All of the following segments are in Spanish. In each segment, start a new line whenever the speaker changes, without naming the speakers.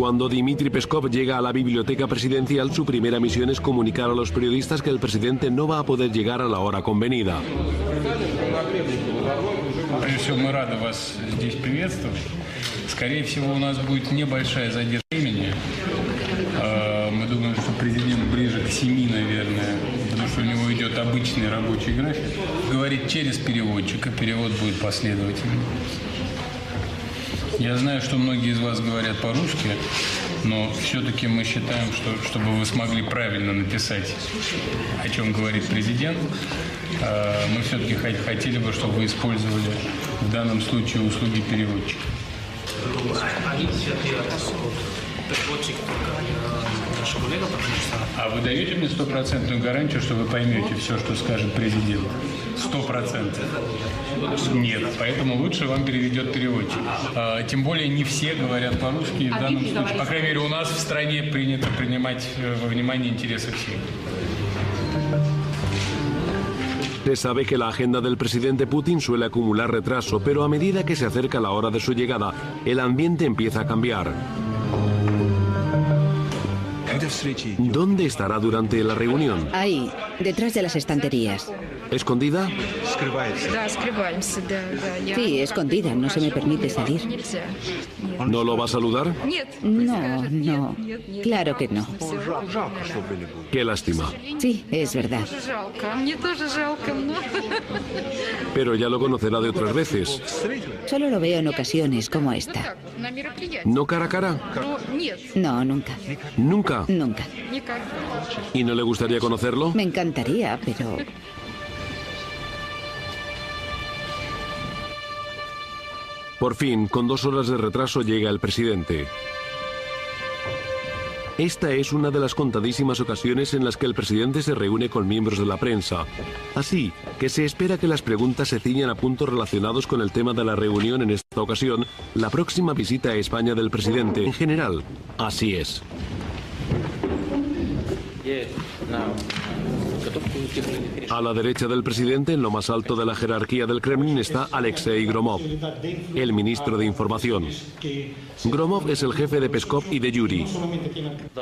Cuando Dmitry Peskov llega a la biblioteca presidencial, su primera misión es comunicar a los periodistas que el presidente no va a poder llegar a la hora convenida.
Прежде всего, мы рады вас здесь приветствовать. Скорее всего, у нас будет небольшая задержка времени. Мы думаем, что президент ближе к 7, наверное, потому что у него идет обычный рабочий график. Говорит через переводчика, перевод будет последовательный. Я знаю, что многие из вас говорят по-русски, но все-таки мы считаем, что чтобы вы смогли правильно написать, о чем говорит президент, мы все-таки хотели бы, чтобы вы использовали в данном случае услуги переводчика. А вы даете мне стопроцентную гарантию, что вы поймете все, что скажет президент? 100%. Нет, поэтому лучше вам переведет переводчик. Тем более не все говорят по-русски в данном случае. По крайней мере, у нас в стране принято принимать во внимание интересы всех.
Se sabe que la agenda del presidente Putin suele acumular retraso, pero a medida que se acerca la hora de su llegada, el ambiente empieza a cambiar. ¿Dónde estará durante la reunión?
Ahí, detrás de las estanterías.
¿Escondida?
Sí, escondida, no se me permite salir.
¿No lo va a saludar?
No, no, claro que no.
Qué lástima.
Sí, es verdad.
Pero ya lo conocerá de otras veces.
Solo lo veo en ocasiones como esta.
¿No cara a cara?
No, nunca.
¿Nunca?
Nunca.
¿Y no le gustaría conocerlo?
Me encantaría, pero...
Por fin, con 2 horas de retraso, llega el presidente. Esta es una de las contadísimas ocasiones en las que el presidente se reúne con miembros de la prensa. Así que se espera que las preguntas se ciñan a puntos relacionados con el tema de la reunión, en esta ocasión, la próxima visita a España del presidente. En general, así es. A la derecha del presidente, en lo más alto de la jerarquía del Kremlin, está Alexei Gromov, el ministro de Información. Gromov es el jefe de Peskov y de Yuri.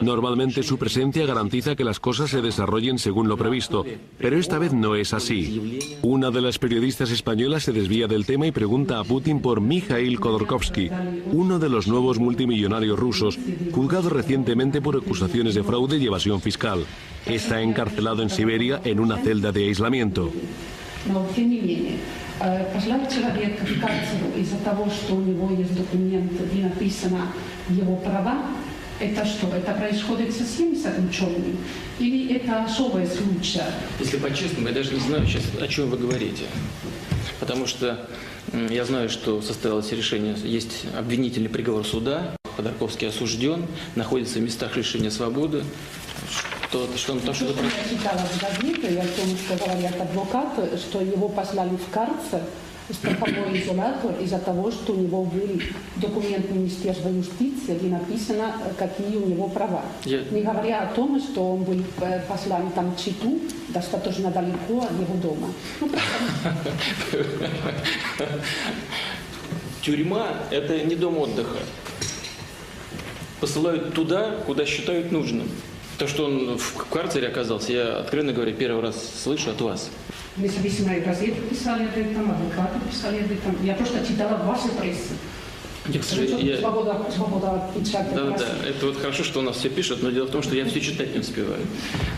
Normalmente su presencia garantiza que las cosas se desarrollen según lo previsto, pero esta vez no es así. Una de las periodistas españolas se desvía del tema y pregunta a Putin por Mikhail Khodorkovsky, uno de los nuevos multimillonarios rusos, juzgado recientemente por acusaciones de fraude y evasión fiscal. Está encarcelado en Siberia en una celda de aislamiento.
Послать человека в карцер из-за того, что у него есть документ, где написано его права, это что? Это происходит со всеми заключенными? Или это особый случай?
Если по-честному, я даже не знаю сейчас, о чем вы говорите. Потому что я знаю, что состоялось решение, есть обвинительный приговор суда, Ходорковский осужден, находится в местах лишения свободы.
Я читала в газете, о том, что говорят адвокаты, что его послали в карцер, страховой изолятор, из-за того, что у него был документ Министерства юстиции, где написано, какие у него права. Не говоря о том, что он был послан там в Читу, достаточно далеко от его дома.
Тюрьма – это не дом отдыха. Посылают туда, куда считают нужным. То, что он в карцере оказался, я, откровенно говоря, первый раз слышу от вас.
Независимые газеты писали об этом, адвокаты писали об этом. Я просто читала в вашей прессе. Свобода печати.
Да, это вот хорошо, что у нас все пишут, но дело в том, что я все читать не успеваю.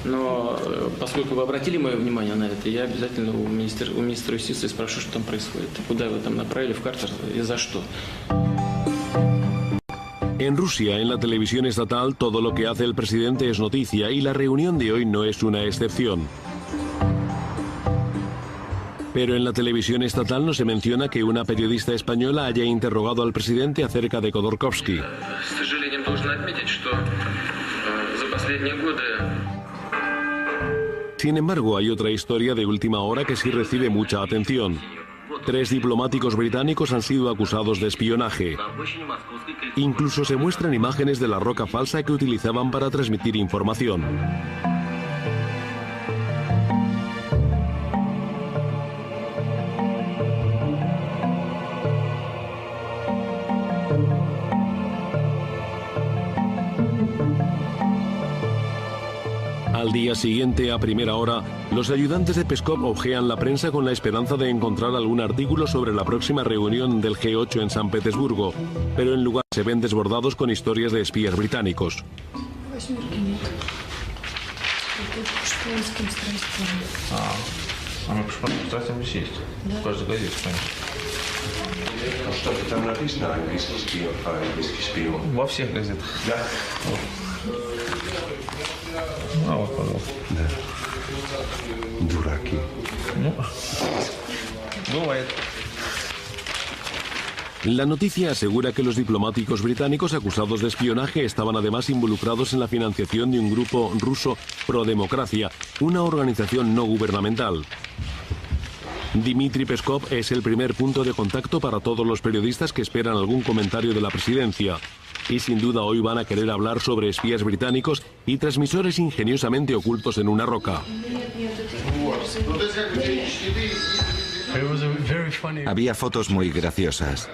Но поскольку вы обратили мое внимание на это, я обязательно у министра юстиции спрошу, что там происходит. Куда вы там направили в карцер и за что?
En Rusia, en la televisión estatal, todo lo que hace el presidente es noticia y la reunión de hoy no es una excepción. Pero en la televisión estatal no se menciona que una periodista española haya interrogado al presidente acerca de Khodorkovsky. Sin embargo, hay otra historia de última hora que sí recibe mucha atención. 3 diplomáticos británicos han sido acusados de espionaje. Incluso se muestran imágenes de la roca falsa que utilizaban para transmitir información. Al día siguiente, a primera hora, los ayudantes de Peskov hojean la prensa con la esperanza de encontrar algún artículo sobre la próxima reunión del G8 en San Petersburgo, pero en lugar se ven desbordados con historias de espías británicos.
Во всех газетах. Да. А вот, пожалуйста. Да. Дураки. Ну, бывает.
La noticia asegura que los diplomáticos británicos acusados de espionaje estaban además involucrados en la financiación de un grupo ruso pro-democracia, una organización no gubernamental. Dmitry Peskov es el primer punto de contacto para todos los periodistas que esperan algún comentario de la presidencia. Y sin duda hoy van a querer hablar sobre espías británicos y transmisores ingeniosamente ocultos en una roca.
Había fotos muy graciosas.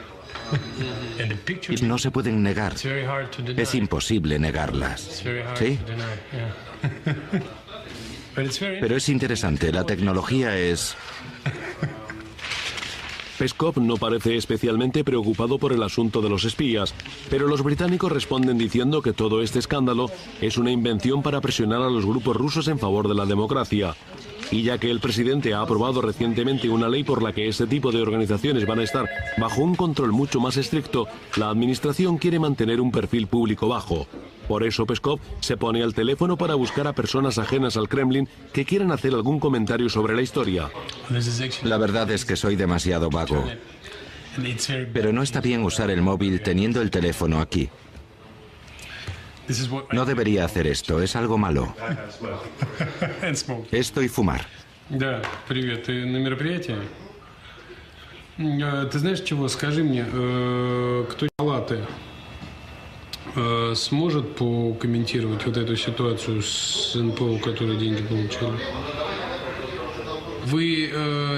Y no se pueden negar. Es imposible negarlas. ¿Sí? Pero es interesante, la tecnología es...
Peskov no parece especialmente preocupado por el asunto de los espías, pero los británicos responden diciendo que todo este escándalo es una invención para presionar a los grupos rusos en favor de la democracia. Y ya que el presidente ha aprobado recientemente una ley por la que este tipo de organizaciones van a estar bajo un control mucho más estricto, la administración quiere mantener un perfil público bajo. Por eso Peskov se pone al teléfono para buscar a personas ajenas al Kremlin que quieran hacer algún comentario sobre la historia.
La verdad es que soy demasiado vago. Pero no está bien usar el móvil teniendo el teléfono aquí. No debería hacer esto, es algo malo. Esto y fumar.
Да, привет, ты на мероприятии? Ты знаешь чего, скажи мне, кто палаты сможет прокомментировать вот эту ситуацию с НПО, которые деньги получили? Вы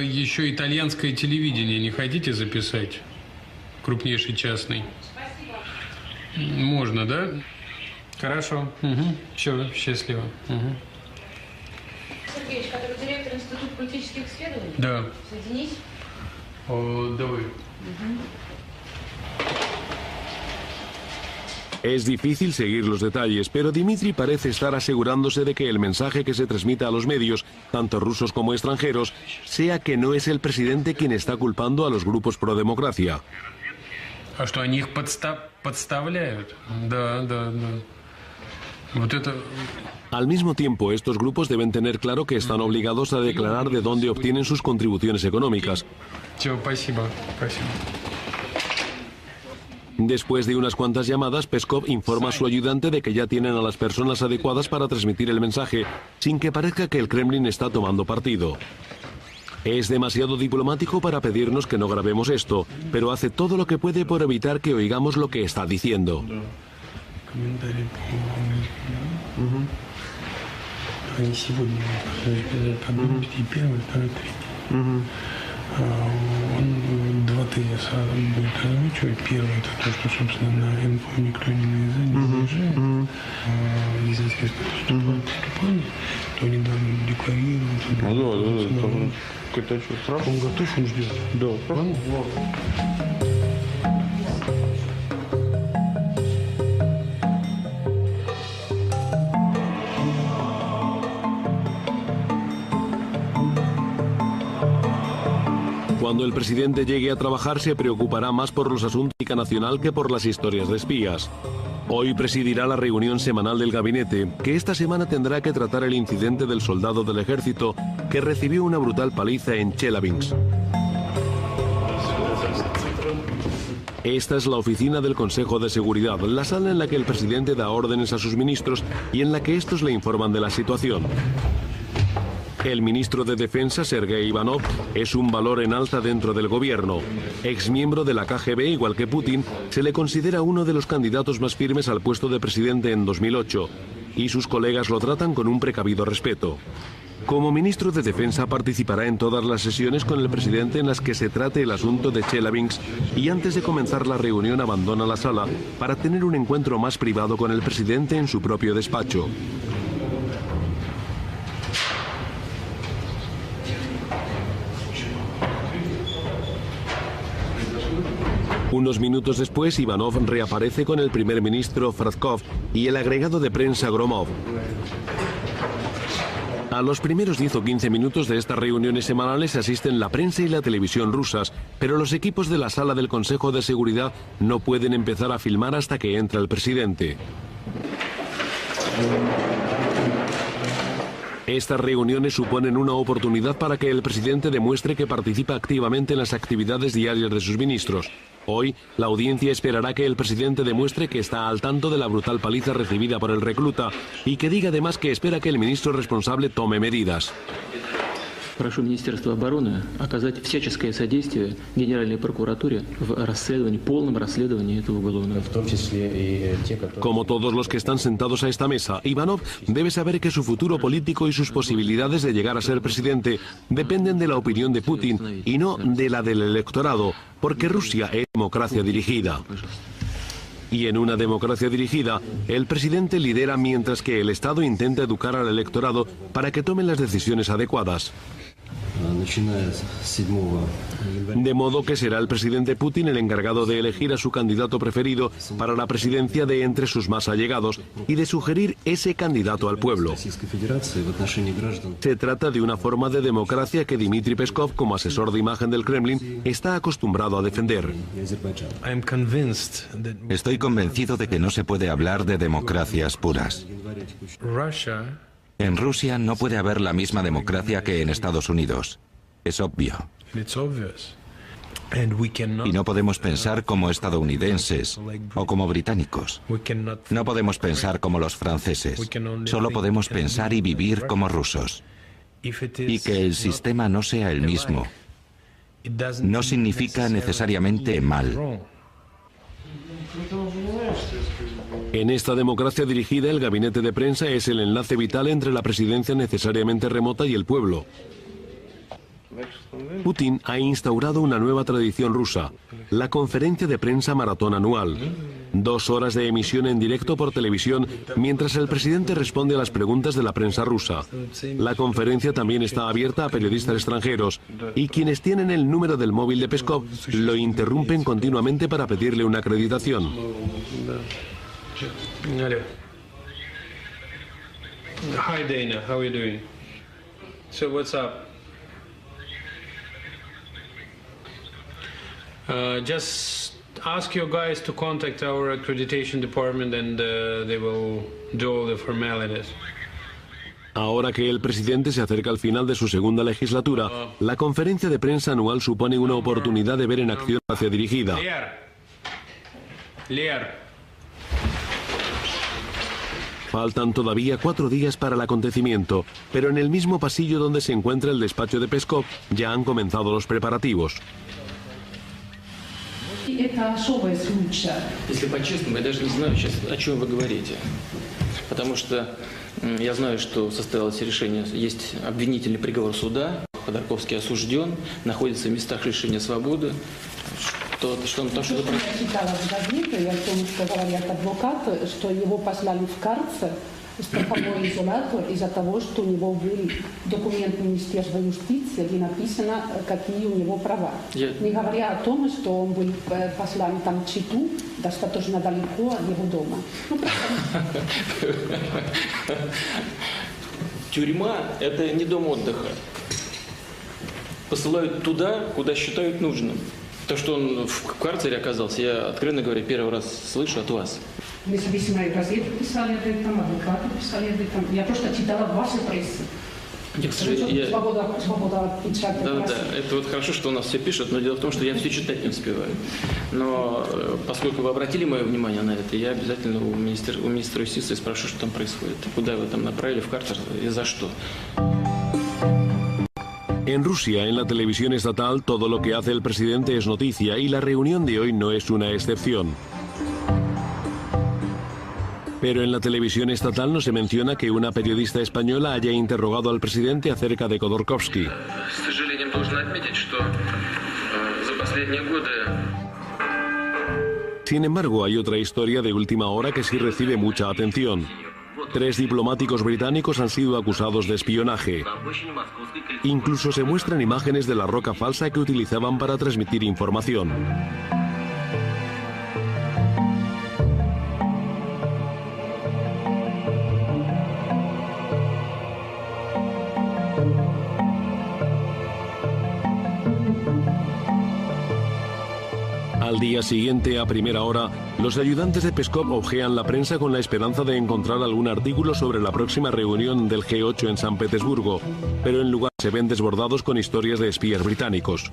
еще итальянское телевидение не хотите записать? Крупнейший частный. Можно, да? Хорошо. Угу. Все, счастливо. Угу.
Сергеевич, который директор Института политических исследований?
Да.
Соединись.
Давай.
Es difícil seguir los detalles, pero Dmitry parece estar asegurándose de que el mensaje que se transmita a los medios, tanto rusos como extranjeros, sea que no es el presidente quien está culpando a los grupos pro-democracia.
А что, они их подставляют? Да. Вот это...
Al mismo tiempo, estos grupos deben tener claro que están obligados a declarar de dónde obtienen sus contribuciones económicas.
Спасибо.
Después de unas cuantas llamadas, Peskov informa a su ayudante de que ya tienen a las personas adecuadas para transmitir el mensaje, sin que parezca que el Kremlin está tomando partido. Es demasiado diplomático para pedirnos que no grabemos esto, pero hace todo lo que puede por evitar que oigamos lo que está diciendo.
Он два тезиса будет озвучивать. Первый — это то, что, собственно, на НПО никто не заезжает. Если поступают поступления, то они должны декларировать. Да. Какой-то штраф. Он готов, он ждет. Да, правильно?
Cuando el presidente llegue a trabajar se preocupará más por los asuntos nacional que por las historias de espías. Hoy presidirá la reunión semanal del gabinete, que esta semana tendrá que tratar el incidente del soldado del ejército que recibió una brutal paliza en Chelyabinsk. Esta es la oficina del Consejo de Seguridad, la sala en la que el presidente da órdenes a sus ministros y en la que estos le informan de la situación. El ministro de Defensa, Sergei Ivanov, es un valor en alta dentro del gobierno. Exmiembro de la KGB, igual que Putin, se le considera uno de los candidatos más firmes al puesto de presidente en 2008, y sus colegas lo tratan con un precavido respeto. Como ministro de Defensa participará en todas las sesiones con el presidente en las que se trate el asunto de Chelyabinsk y antes de comenzar la reunión abandona la sala para tener un encuentro más privado con el presidente en su propio despacho. Unos minutos después, Ivanov reaparece con el primer ministro Fradkov y el agregado de prensa Gromov. A los primeros 10 o 15 minutos de estas reuniones semanales asisten la prensa y la televisión rusas, pero los equipos de la sala del Consejo de Seguridad no pueden empezar a filmar hasta que entra el presidente. Estas reuniones suponen una oportunidad para que el presidente demuestre que participa activamente en las actividades diarias de sus ministros. Hoy, la audiencia esperará que el presidente demuestre que está al tanto de la brutal paliza recibida por el recluta y que diga además que espera que el ministro responsable tome medidas.
Прошу Министерство обороны оказать всяческое содействие Генеральной прокуратуре в расследовании, полном расследовании этого уголовного.
Como todos los que están sentados a esta mesa, Ivanov debe saber que su futuro político y sus posibilidades de llegar a ser presidente dependen de la opinión de Putin y no de la del electorado, porque Rusia es democracia dirigida. Y en una democracia dirigida, el presidente lidera mientras que el Estado intenta educar al electorado para que tomen las decisiones adecuadas. De modo que será el presidente Putin el encargado de elegir a su candidato preferido para la presidencia de entre sus más allegados y de sugerir ese candidato al pueblo. Se trata de una forma de democracia que Dmitry Peskov, como asesor de imagen del Kremlin, está acostumbrado a defender.
Estoy convencido de que no se puede hablar de democracias puras. En Rusia no puede haber la misma democracia que en Estados Unidos. Es obvio. Y no podemos pensar como estadounidenses o como británicos. No podemos pensar como los franceses. Solo podemos pensar y vivir como rusos. Y que el sistema no sea el mismo no significa necesariamente mal.
En esta democracia dirigida, el gabinete de prensa es el enlace vital entre la presidencia necesariamente remota y el pueblo. Putin ha instaurado una nueva tradición rusa, la conferencia de prensa maratón anual. 2 horas de emisión en directo por televisión mientras el presidente responde a las preguntas de la prensa rusa. La conferencia también está abierta a periodistas extranjeros y quienes tienen el número del móvil de Peskov lo interrumpen continuamente para pedirle una acreditación.
Hi Dana, how are you doing? So what's up? Just ask your guys to contact our accreditation department and they will do all the formalities.
Ahora que el presidente se acerca al final de su segunda legislatura, la conferencia de prensa anual supone una oportunidad de ver en acción hacia dirigida. Faltan todavía 4 días para el acontecimiento, pero en el mismo pasillo donde se encuentra el despacho de Peskov ya han comenzado los preparativos.
Если по-честному, я даже не знаю сейчас, о чем вы говорите. Потому что я знаю, что состоялось решение, есть обвинительный приговор суда, Ходорковский осужден, находится в местах лишения свободы. Что он там что-то...
Я читала в газете, я помню, что говорят адвокаты, что его послали в карцер, страховой изолятор, из-за того, что у него был документ Министерства юстиции, где написано, какие у него права. Не говоря о том, что он был послан там в Читу, достаточно далеко от его дома.
Тюрьма – это не дом отдыха. Посылают туда, куда считают нужным. То, что он в карцере оказался, я, откровенно говоря, первый раз слышу от вас.
Независимые газеты писали об этом, адвокаты писали об этом. Я просто читала в вашей прессе. Свобода печати.
Да, это вот хорошо, что у нас все пишут, но дело в том, что я все читать не успеваю. Но поскольку вы обратили мое внимание на это, я обязательно у министра юстиции спрошу, что там происходит. Куда вы там направили, в карцер и за что.
En Rusia, en la televisión estatal, todo lo que hace el presidente es noticia y la reunión de hoy no es una excepción. Pero en la televisión estatal no se menciona que una periodista española haya interrogado al presidente acerca de Khodorkovsky. Sin embargo, hay otra historia de última hora que sí recibe mucha atención. 3 diplomáticos británicos han sido acusados de espionaje. Incluso se muestran imágenes de la roca falsa que utilizaban para transmitir información. Al día siguiente, a primera hora, los ayudantes de Peskov ojean la prensa con la esperanza de encontrar algún artículo sobre la próxima reunión del G8 en San Petersburgo, pero en lugar se ven desbordados con historias de espías británicos.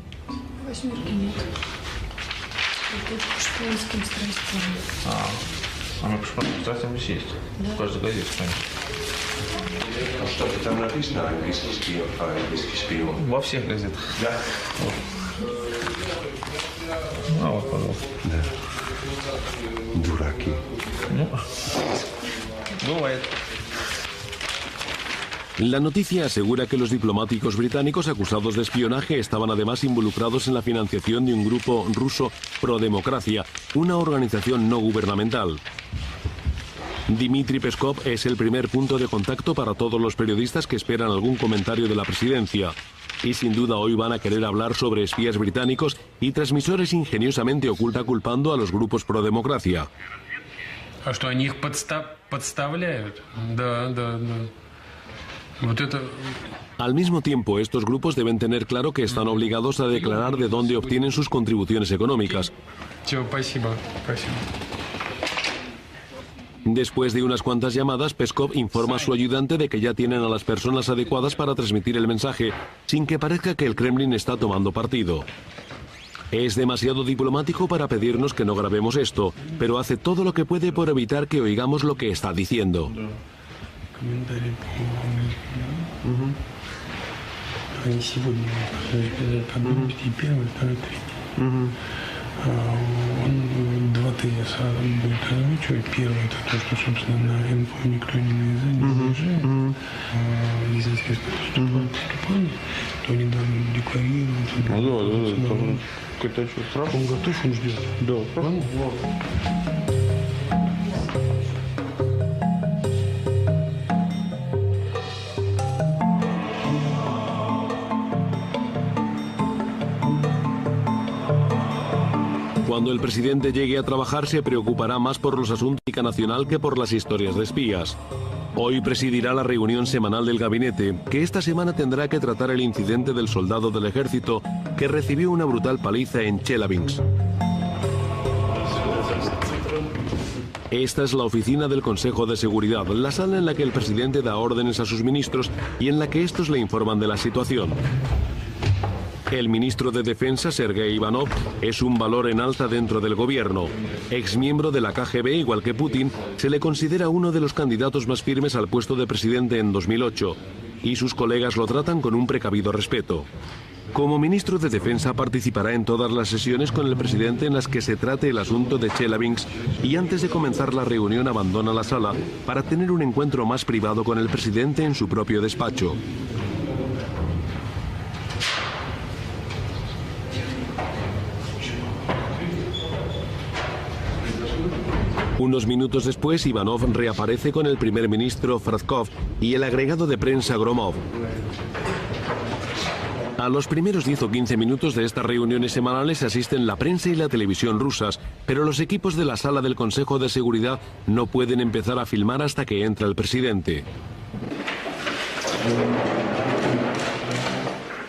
А мы посмотрим, здравствуйте, здесь есть. В каждой газете, конечно.
Что-то там написано английский шпион.
Во всех газетах.
Да.
Вот. А вот, пожалуйста.
Да. Дураки.
Ну, бывает.
La noticia asegura que los diplomáticos británicos acusados de espionaje estaban además involucrados en la financiación de un grupo ruso pro-democracia, una organización no gubernamental. Dmitry Peskov es el primer punto de contacto para todos los periodistas que esperan algún comentario de la presidencia. Y sin duda hoy van a querer hablar sobre espías británicos y transmisores ingeniosamente oculta culpando a los grupos pro-democracia.
А что, они их подставляют? Да. Вот это...
Al mismo tiempo, estos grupos deben tener claro que están obligados a declarar de dónde obtienen sus contribuciones económicas.
Спасибо.
Después de unas cuantas llamadas, Peskov informa a su ayudante de que ya tienen a las personas adecuadas para transmitir el mensaje, sin que parezca que el Kremlin está tomando partido. Es demasiado diplomático para pedirnos que no grabemos esto, pero hace todo lo que puede por evitar que oigamos lo que está diciendo.
Комментарий по Они сегодня одну, первый, второй, третий. Он 2 тезиса будет озвучивать. Первый — это то, что, собственно, на МФО никто не заезжает. Если естественно поступает, то они должны декларировать.
Да. Какой-то штраф.
Он готов, он ждет.
Да.
Cuando el presidente llegue a trabajar se preocupará más por los asuntos nacional que por las historias de espías. Hoy presidirá la reunión semanal del gabinete, que esta semana tendrá que tratar el incidente del soldado del ejército que recibió una brutal paliza en Chelyabinsk. Esta es la oficina del Consejo de Seguridad, la sala en la que el presidente da órdenes a sus ministros y en la que estos le informan de la situación. El ministro de Defensa, Sergei Ivanov, es un valor en alta dentro del gobierno. Exmiembro de la KGB, igual que Putin, se le considera uno de los candidatos más firmes al puesto de presidente en 2008, y sus colegas lo tratan con un precavido respeto. Como ministro de Defensa participará en todas las sesiones con el presidente en las que se trate el asunto de Chelyabinsk y antes de comenzar la reunión abandona la sala para tener un encuentro más privado con el presidente en su propio despacho. Unos minutos después, Ivanov reaparece con el primer ministro Fradkov y el agregado de prensa Gromov. A los primeros 10 o 15 minutos de estas reuniones semanales asisten la prensa y la televisión rusas, pero los equipos de la sala del Consejo de Seguridad no pueden empezar a filmar hasta que entra el presidente.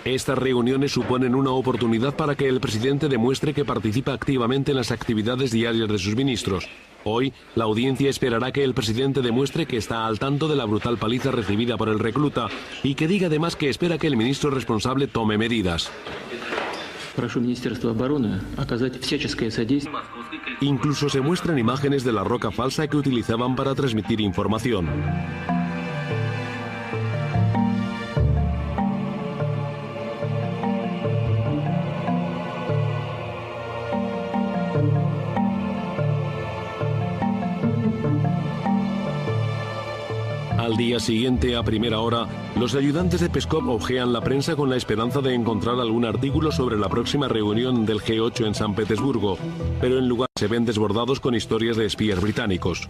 Estas reuniones suponen una oportunidad para que el presidente demuestre que participa activamente en las actividades diarias de sus ministros. Hoy, la audiencia esperará que el presidente demuestre que está al tanto de la brutal paliza recibida por el recluta y que diga además que espera que el ministro responsable tome medidas. Incluso se muestran imágenes de la roca falsa que utilizaban para transmitir información. Al día siguiente, a primera hora, los ayudantes de Peskov ojean la prensa con la esperanza de encontrar algún artículo sobre la próxima reunión del G8 en San Petersburgo, pero en lugar se ven desbordados con historias de espías británicos.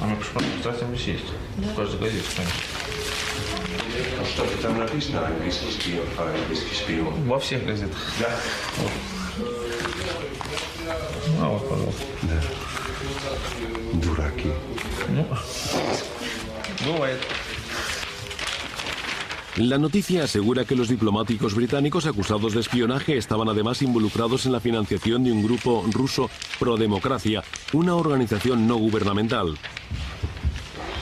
А мы посмотрим, здравствуйте, здесь есть. В каждой газете, конечно.
Что-то там написано английский шпион.
Во всех газетах.
Да.
Вот. А вот, пожалуйста.
Да. Дураки.
Ну, бывает.
La noticia asegura que los diplomáticos británicos acusados de espionaje estaban además involucrados en la financiación de un grupo ruso pro-democracia, una organización no gubernamental.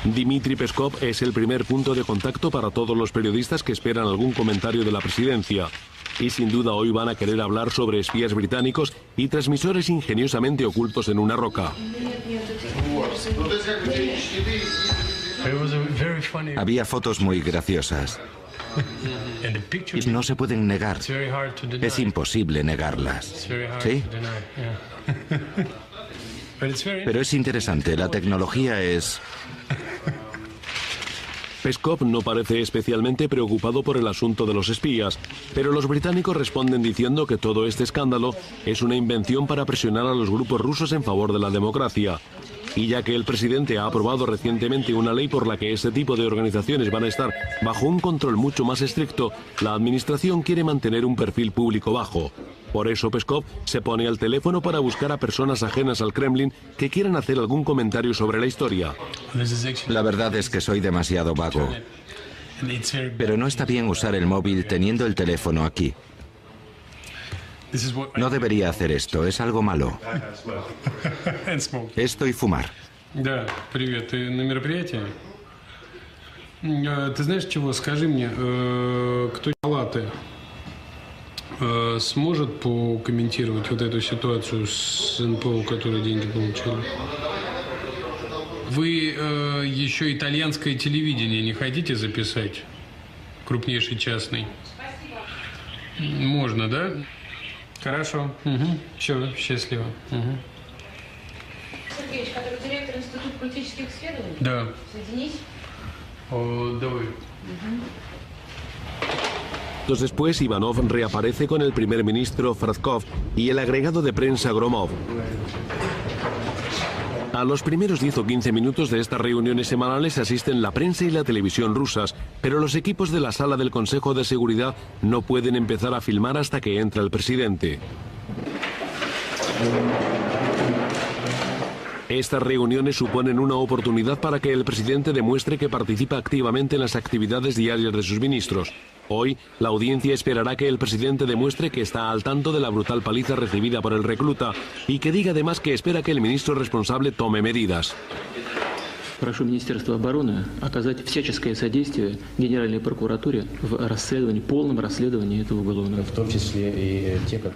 Dmitry Peskov es el primer punto de contacto para todos los periodistas que esperan algún comentario de la presidencia. Y sin duda hoy van a querer hablar sobre espías británicos y transmisores ingeniosamente ocultos en una roca.
Había fotos muy graciosas. Y no se pueden negar. Es imposible negarlas. ¿Sí? Pero es interesante, la tecnología es...
Peskov no parece especialmente preocupado por el asunto de los espías, pero los británicos responden diciendo que todo este escándalo es una invención para presionar a los grupos rusos en favor de la democracia. Y ya que el presidente ha aprobado recientemente una ley por la que este tipo de organizaciones van a estar bajo un control mucho más estricto, la administración quiere mantener un perfil público bajo. Por eso Peskov se pone al teléfono para buscar a personas ajenas al Kremlin que quieran hacer algún comentario sobre la historia.
La verdad es que soy demasiado vago. Pero no está bien usar el móvil teniendo el teléfono aquí. No debería hacer esto, es algo malo. Esto y fumar.
Да, привет, ты на мероприятии? Ты знаешь чего, скажи мне, кто палаты сможет прокомментировать вот эту ситуацию с НПО, которые деньги получили? Вы еще итальянское телевидение не хотите записать? Крупнейший частный. Можно, да? Хорошо. Все, счастливо.
Сергеевич, который директор Института политических исследований?
Да.
Соединись.
Давай.
Después, Ivanov reaparece con el primer ministro Fradkov y el agregado de prensa Gromov. A los primeros 10 o 15 minutos de estas reuniones semanales asisten la prensa y la televisión rusas, pero los equipos de la sala del Consejo de Seguridad no pueden empezar a filmar hasta que entra el presidente. Estas reuniones suponen una oportunidad para que el presidente demuestre que participa activamente en las actividades diarias de sus ministros. Hoy, la audiencia esperará que el presidente demuestre que está al tanto de la brutal paliza recibida por el recluta y que diga además que espera que el ministro responsable tome medidas.
Прошу Министерство обороны оказать всяческое содействие Генеральной прокуратуре в расследовании, полном расследовании этого уголовного.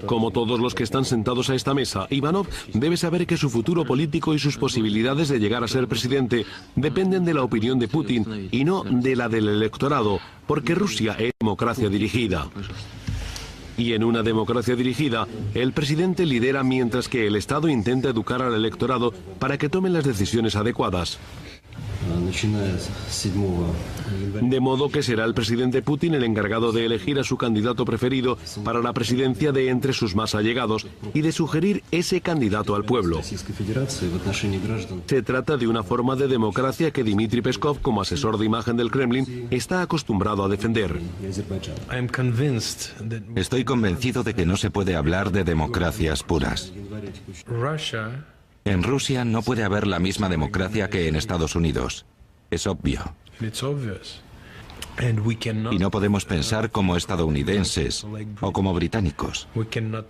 Como todos los que están sentados a esta mesa, Ivanov debe saber que su futuro político y sus posibilidades de llegar a ser presidente dependen de la opinión de Putin y no de la del electorado, porque Rusia es democracia dirigida. Y en una democracia dirigida, el presidente lidera mientras que el Estado intenta educar al electorado para que tomen las decisiones adecuadas. De modo que será el presidente Putin el encargado de elegir a su candidato preferido para la presidencia de entre sus más allegados y de sugerir ese candidato al pueblo. Se trata de una forma de democracia que Dmitry Peskov, como asesor de imagen del Kremlin, está acostumbrado a defender.
Estoy convencido de que no se puede hablar de democracias puras. En Rusia no puede haber la misma democracia que en Estados Unidos. Es obvio. Y no podemos pensar como estadounidenses o como británicos.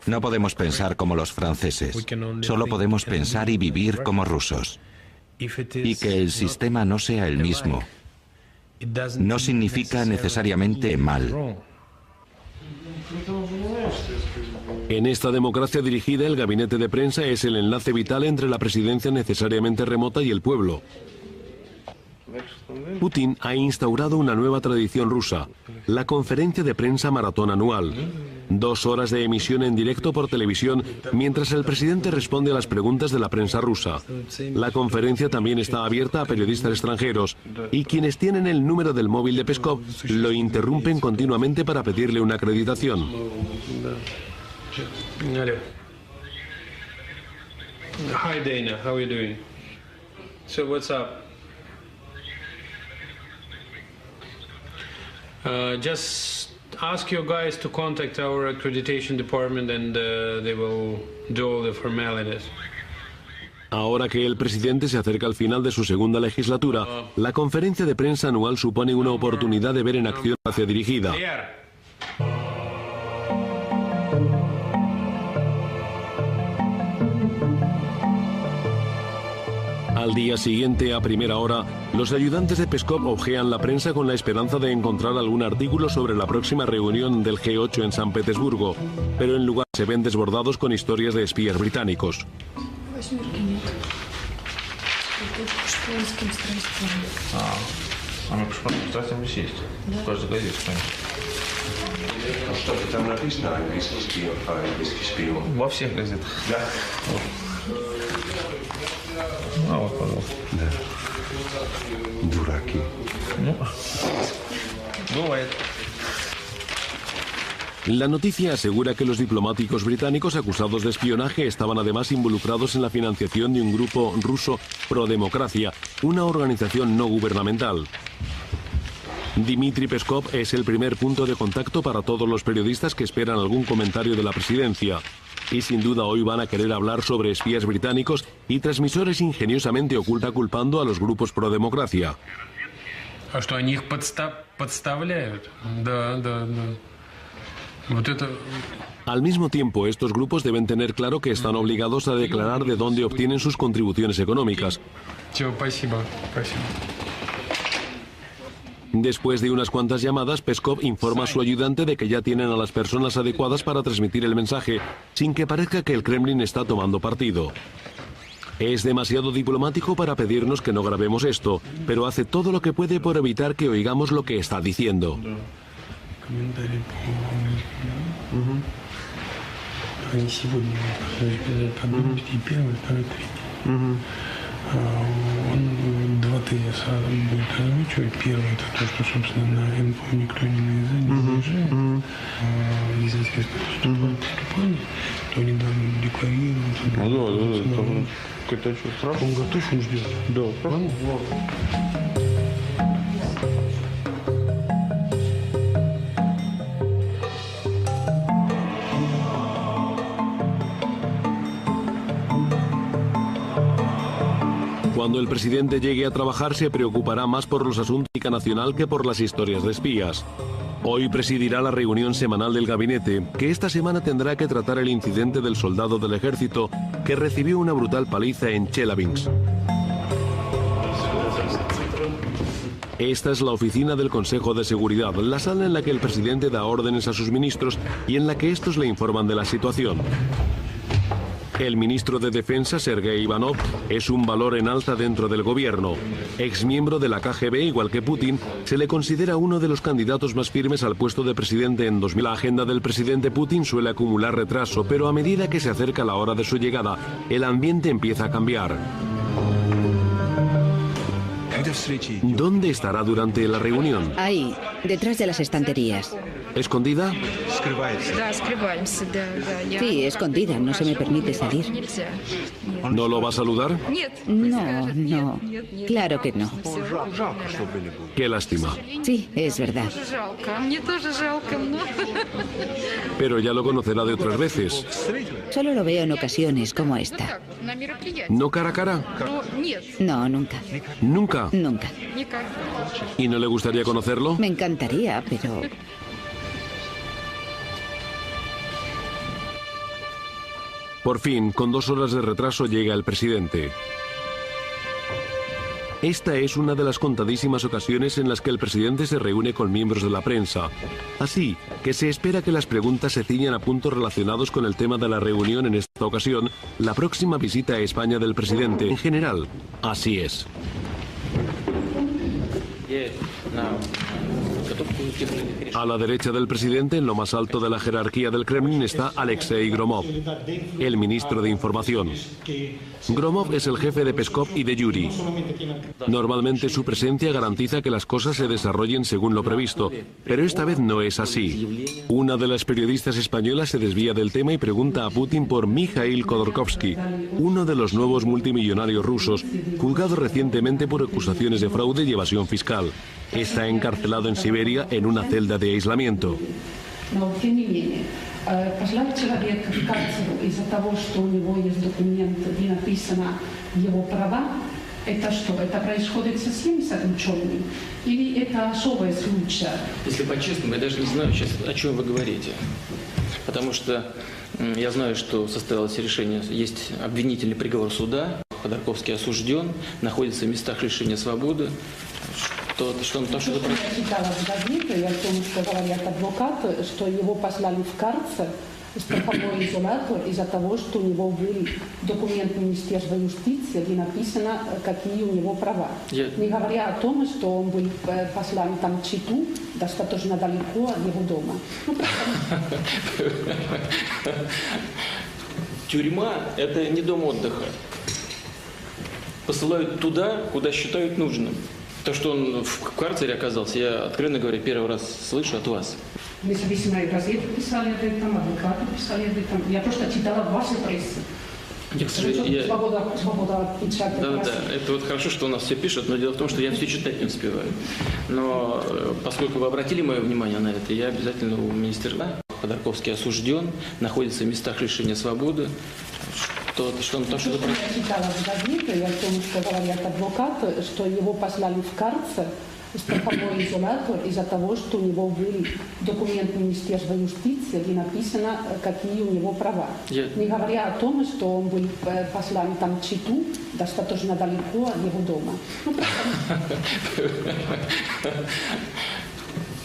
No podemos pensar como los franceses. Solo podemos pensar y vivir como rusos. Y que el sistema no sea el mismo no significa necesariamente mal.
En esta democracia dirigida, el gabinete de prensa es el enlace vital entre la presidencia necesariamente remota y el pueblo. Putin ha instaurado una nueva tradición rusa, la conferencia de prensa maratón anual. 2 horas de emisión en directo por televisión mientras el presidente responde a las preguntas de la prensa rusa. La conferencia también está abierta a periodistas extranjeros y quienes tienen el número del móvil de Peskov lo interrumpen continuamente para pedirle una acreditación.
Hi Dana, how are you doing? So what's up? Just ask your guys to contact our accreditation department and they will do all the formalities.
Ahora que el presidente se acerca al final de su segunda legislatura, la conferencia de prensa anual supone una oportunidad de ver en acción hacia dirigida. Al día siguiente, a primera hora, los ayudantes de Peskov hojean la prensa con la esperanza de encontrar algún artículo sobre la próxima reunión del G8 en San Petersburgo, pero en lugar se ven desbordados con historias de espías británicos.
А мы посмотрим, страстям здесь есть. В каждой газете, конечно.
Что там написано, английский шпион?
Во всех газетах.
Да.
А вот, пожалуйста.
Да. Дураки.
Ну, бывает.
La noticia asegura que los diplomáticos británicos acusados de espionaje estaban además involucrados en la financiación de un grupo ruso pro-democracia, una organización no gubernamental. Dmitry Peskov es el primer punto de contacto para todos los periodistas que esperan algún comentario de la presidencia. Y sin duda hoy van a querer hablar sobre espías británicos y transmisores ingeniosamente oculta culpando a los grupos pro-democracia.
А что, они их подставляют? Да. Вот это...
Al mismo tiempo, estos grupos deben tener claro que están obligados a declarar de dónde obtienen sus contribuciones económicas.
Спасибо.
Después de unas cuantas llamadas, Peskov informa a su ayudante de que ya tienen a las personas adecuadas para transmitir el mensaje, sin que parezca que el Kremlin está tomando partido. Es demasiado diplomático para pedirnos que no grabemos esto, pero hace todo lo que puede por evitar que oigamos lo que está diciendo.
Комментарий по Они сегодня подробности первый, второй, третий. Он два тезиса будет озвучивать. Первый — это то, что, собственно, на НПО никто не заезжает. Если поступали, то они должны декларировать.
Да.
Он готов, он ждет.
Да.
Cuando el presidente llegue a trabajar se preocupará más por los asuntos de política nacional que por las historias de espías. Hoy presidirá la reunión semanal del gabinete, que esta semana tendrá que tratar el incidente del soldado del ejército que recibió una brutal paliza en Chelyabinsk. Esta es la oficina del Consejo de Seguridad, la sala en la que el presidente da órdenes a sus ministros y en la que estos le informan de la situación. El ministro de Defensa, Sergei Ivanov, es un valor en alta dentro del gobierno. Exmiembro de la KGB, igual que Putin, se le considera uno de los candidatos más firmes al puesto de presidente en 2000. La agenda del presidente Putin suele acumular retraso, pero a medida que se acerca la hora de su llegada, el ambiente empieza a cambiar. ¿Dónde estará durante la reunión?
Ahí, detrás de las estanterías.
¿Escondida?
Sí, escondida, no se me permite salir.
¿No lo va a saludar?
No, claro que no.
Qué lástima.
Sí, es verdad.
Pero ya lo conocerá de otras veces.
Solo lo veo en ocasiones como esta.
¿No cara a cara?
No, nunca.
¿Nunca?
Nunca.
¿Y no le gustaría conocerlo?
Me encantaría, pero...
Por fin, con 2 horas de retraso, llega el presidente. Esta es una de las contadísimas ocasiones en las que el presidente se reúne con miembros de la prensa. Así que se espera que las preguntas se ciñan a puntos relacionados con el tema de la reunión en esta ocasión, la próxima visita a España del presidente. En general, así es. A la derecha del presidente, en lo más alto de la jerarquía del Kremlin, está Alexei Gromov, el ministro de Información. Gromov es el jefe de Peskov y de Yuri. Normalmente su presencia garantiza que las cosas se desarrollen según lo previsto, pero esta vez no es así. Una de las periodistas españolas se desvía del tema y pregunta a Putin por Mikhail Khodorkovsky, uno de los nuevos multimillonarios rusos, juzgado recientemente por acusaciones de fraude y evasión fiscal. Está encarcelado en Siberia en una celda de aislamiento.
Но, тем не менее, Послать человека в карцер из-за того, что у него есть документ, где написано его права, это что? Это происходит со всеми заключенными? Или это особый случай?
Если по-честному, я даже не знаю сейчас, о чем вы говорите. Потому что я знаю, что состоялось решение, есть обвинительный приговор суда, Ходорковский осужден, находится в местах лишения свободы. Что он там что-то...
Я читала в газете, о том, что говорят адвокаты, что его послали в карцер, страховой изолятор, из-за того, что у него был документ Министерства юстиции, где написано, какие у него права. Не говоря о том, что он был послан там в Читу, достаточно далеко от его дома.
Тюрьма – это не дом отдыха. Посылают туда, куда считают нужным. То, что он в карцере оказался, я, откровенно говоря, первый раз слышу от вас.
Независимые газеты писали об этом, адвокаты писали об этом. Я просто читала в вашей прессе. Свобода печати.
Да, это вот хорошо, что у нас все пишут, но дело в том, что я все читать не успеваю. Но поскольку вы обратили мое внимание на это, я обязательно у министерства. Ходорковский осужден, находится в местах лишения свободы. Что он там что-то...
Я читала в газете, о том, что говорят адвокаты, что его послали в карцер, страховой изолятор, из-за того, что у него был документ Министерства юстиции, где написано, какие у него права. Не говоря о том, что он был послан там в Читу, достаточно далеко от его дома.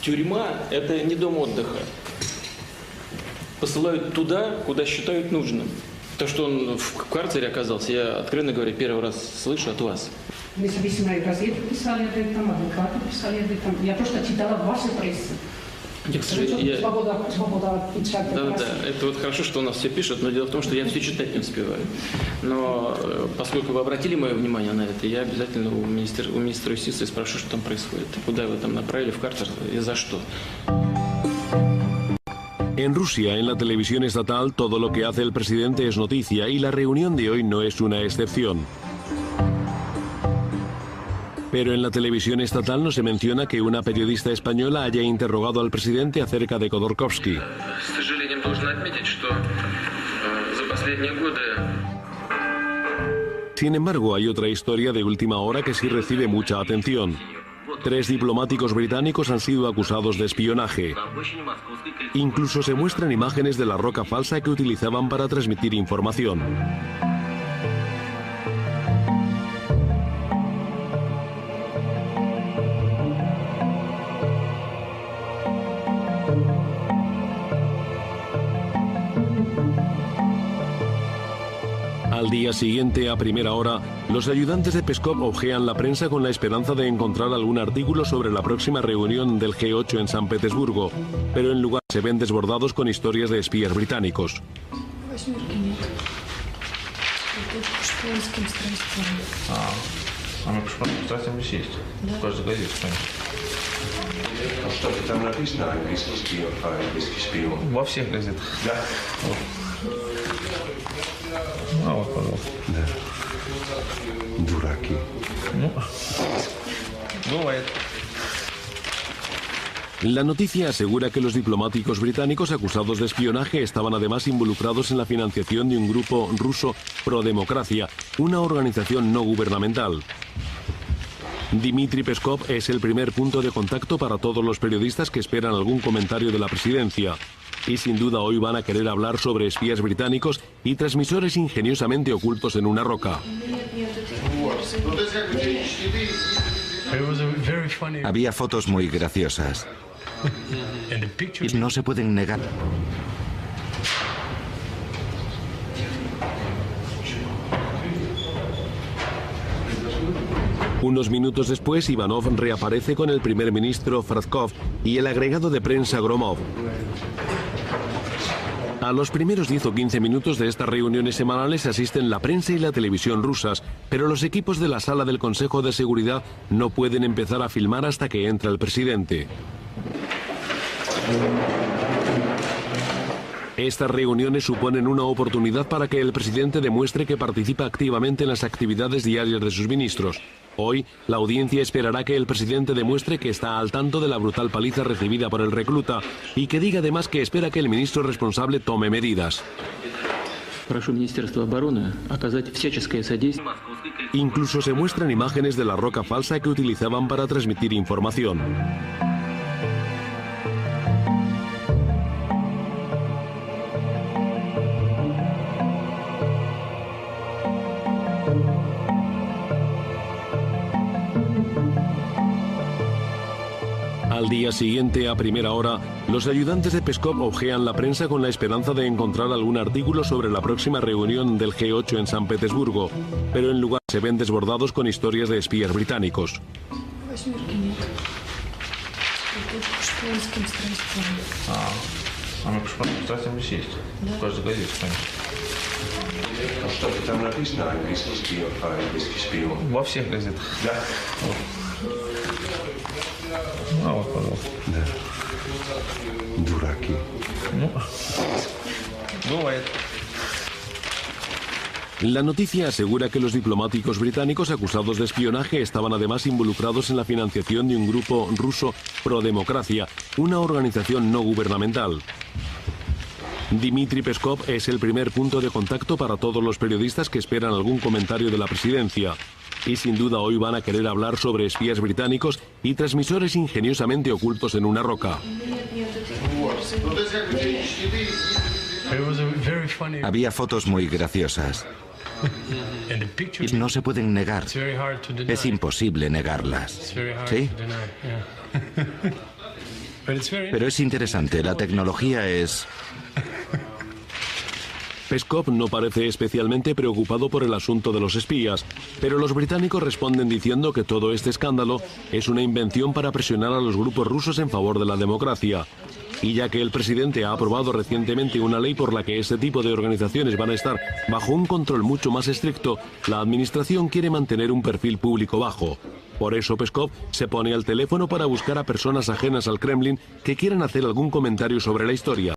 Тюрьма – это не дом отдыха. Посылают туда, куда считают нужным. То, что он в карцере оказался, я, откровенно говоря, первый раз слышу от вас.
Независимые газеты писали об этом, адвокаты писали об этом. Я просто читала в вашей прессе. Свобода печати.
Да, это вот хорошо, что у нас все пишут, но дело в том, что я все читать не успеваю. Но поскольку вы обратили мое внимание на это, я обязательно у министра юстиции спрошу, что там происходит. Куда вы там направили в карцер и за что.
En Rusia, en la televisión estatal, todo lo que hace el presidente es noticia y la reunión de hoy no es una excepción. Pero en la televisión estatal no se menciona que una periodista española haya interrogado al presidente acerca de Khodorkovsky. Sin embargo, hay otra historia de última hora que sí recibe mucha atención. 3 diplomáticos británicos han sido acusados de espionaje. Incluso se muestran imágenes de la roca falsa que utilizaban para transmitir información. Al día siguiente, a primera hora, los ayudantes de Peskov hojean la prensa con la esperanza de encontrar algún artículo sobre la próxima reunión del G8 en San Petersburgo, pero en lugar se ven desbordados con historias de espías británicos.
Там написано английский шпион.
Во всех газетах.
Да.
А вот, пожалуйста.
Да. Дураки.
Ну, бывает.
La noticia asegura que los diplomáticos británicos acusados de espionaje estaban además involucrados en la financiación de un grupo ruso pro-democracia, una organización no gubernamental. Dmitry Peskov es el primer punto de contacto para todos los periodistas que esperan algún comentario de la presidencia. Y sin duda hoy van a querer hablar sobre espías británicos y transmisores ingeniosamente ocultos en una roca.
Había fotos muy graciosas. Y no se pueden negar.
Unos minutos después, Ivanov reaparece con el primer ministro Fradkov y el agregado de prensa Gromov. A los primeros 10 o 15 minutos de estas reuniones semanales asisten la prensa y la televisión rusas, pero los equipos de la sala del Consejo de Seguridad no pueden empezar a filmar hasta que entra el presidente. Estas reuniones suponen una oportunidad para que el presidente demuestre que participa activamente en las actividades diarias de sus ministros. Hoy, la audiencia esperará que el presidente demuestre que está al tanto de la brutal paliza recibida por el recluta y que diga además que espera que el ministro responsable tome medidas. Incluso se muestran imágenes de la roca falsa que utilizaban para transmitir información. Al día siguiente, a primera hora, los ayudantes de Peskov hojean la prensa con la esperanza de encontrar algún artículo sobre la próxima reunión del G8 en San Petersburgo, pero en lugar se ven desbordados con historias de espías británicos.
Что там написано английский шпион?
Во всех газетах.
Да.
А вот, пожалуйста.
Да. Дураки.
Ну, бывает.
La noticia asegura que los diplomáticos británicos acusados de espionaje estaban además involucrados en la financiación de un grupo ruso pro-democracia, una organización no gubernamental. Dmitry Peskov es el primer punto de contacto para todos los periodistas que esperan algún comentario de la presidencia. Y sin duda hoy van a querer hablar sobre espías británicos y transmisores ingeniosamente ocultos en una roca.
Había fotos muy graciosas. Y no se pueden negar. Es imposible negarlas. ¿Sí? Pero es interesante, la tecnología es...
Peskov no parece especialmente preocupado por el asunto de los espías, pero los británicos responden diciendo que todo este escándalo es una invención para presionar a los grupos rusos en favor de la democracia. Y ya que el presidente ha aprobado recientemente una ley por la que este tipo de organizaciones van a estar bajo un control mucho más estricto, la administración quiere mantener un perfil público bajo. Por eso Peskov se pone al teléfono para buscar a personas ajenas al Kremlin que quieran hacer algún comentario sobre la historia.